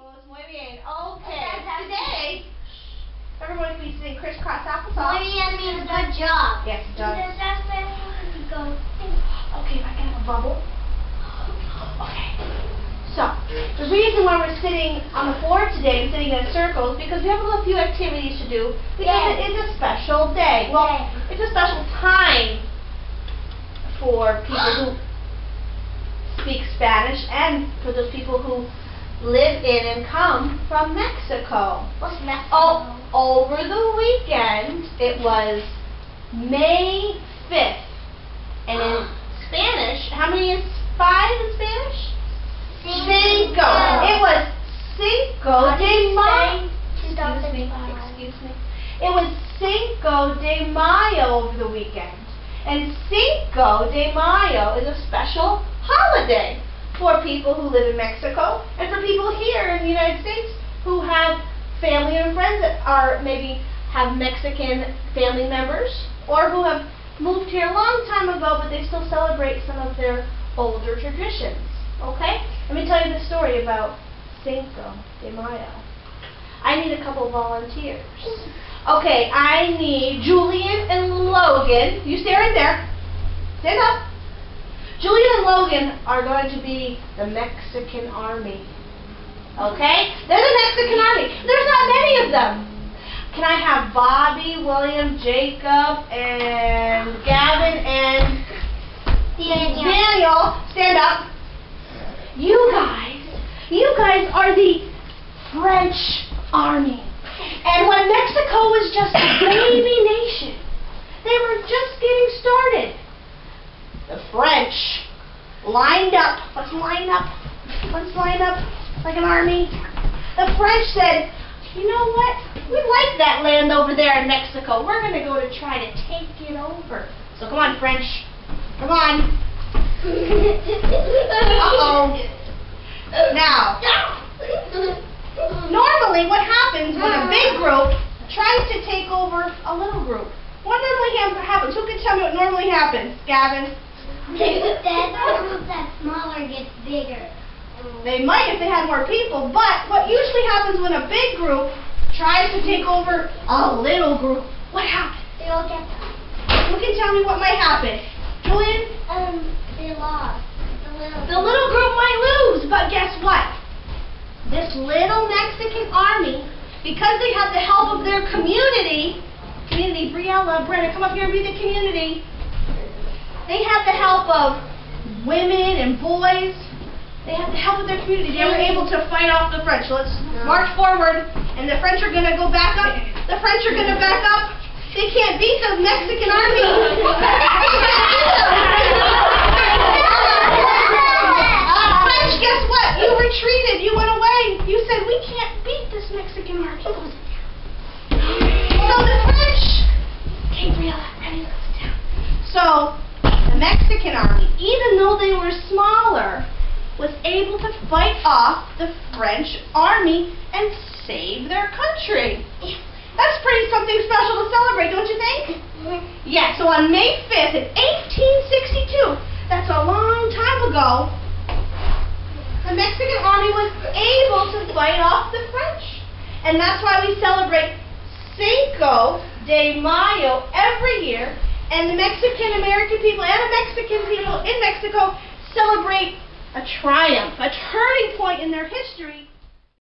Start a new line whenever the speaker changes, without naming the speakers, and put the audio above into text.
chicos. Muy bien. Okay. Today, everyone's going to be singing crisscross applesauce.
Muy bien means good job.
Yes, it does.
Okay,
if I can have a bubble. Okay. So, the reason why we're sitting on the floor today, sitting in circles, because we have a little few activities to do, because it is a special day. Well, it's a special time for people who speak Spanish and for those people who live in and come from Mexico.
What's Mexico?
Oh, over the weekend, it was May 5th. And in Spanish, how many is 5 in Spanish? Cinco. It was Cinco de Mayo. Excuse me. It was Cinco de Mayo over the weekend. And Cinco de Mayo is a special holiday for people who live in Mexico and for people here in the United States who have family and friends that are maybe have Mexican family members or who have moved here a long time ago, but they still celebrate some of their older traditions. Okay? Let me tell you the story about Cinco de Mayo. I need a couple volunteers. Okay, I need Julian and Logan. You stay right there. Stand up. Julian and Logan are going to be the Mexican Army. Okay? They're the Mexican Army. There's not many of them. Can I have Bobby, William, Jacob, and Gavin, and Daniel stand up? You guys are the French Army. And when Mexico was just a baby nation, they were just getting started. The French lined up. Let's line up. Let's line up like an army. The French said, you know what? We like that land over there in Mexico. We're going to go to try to take it over. So come on, French. Come on. Uh-oh. Now, normally what happens when a big group tries to take over a little group? What normally happens? Who can tell me what normally happens? Gavin?
That group that's smaller gets bigger.
They might if they had more people, but what usually happens when a big group tries to take over a little group, what happens?
They all get them.
Who can tell me what might happen? Julian?
They lost.
The little group might lose, but guess what? This little Mexican army, because they have the help of their community, Briella, Brenna, come up here and be the community. They have the help of women and boys. They have the help of their community. They were able to fight off the French. So let's march forward, and the French are going to go back up. The French are going to back up. They can't beat the Mexican army. French, guess what? You retreated. You went away. You said, we can't beat this Mexican army. So the French, Gabriella, ready, let's sit down. So the Mexican army, even though they were smaller, was able to fight off the French army and save their country. That's pretty something special to celebrate, don't you think? Yeah, so on May 5th in 1862, that's a long time ago, the Mexican army was able to fight off the French. And that's why we celebrate Cinco de Mayo every year, and the Mexican-American people and the Mexican people in Mexico celebrate a triumph, a turning point in their history.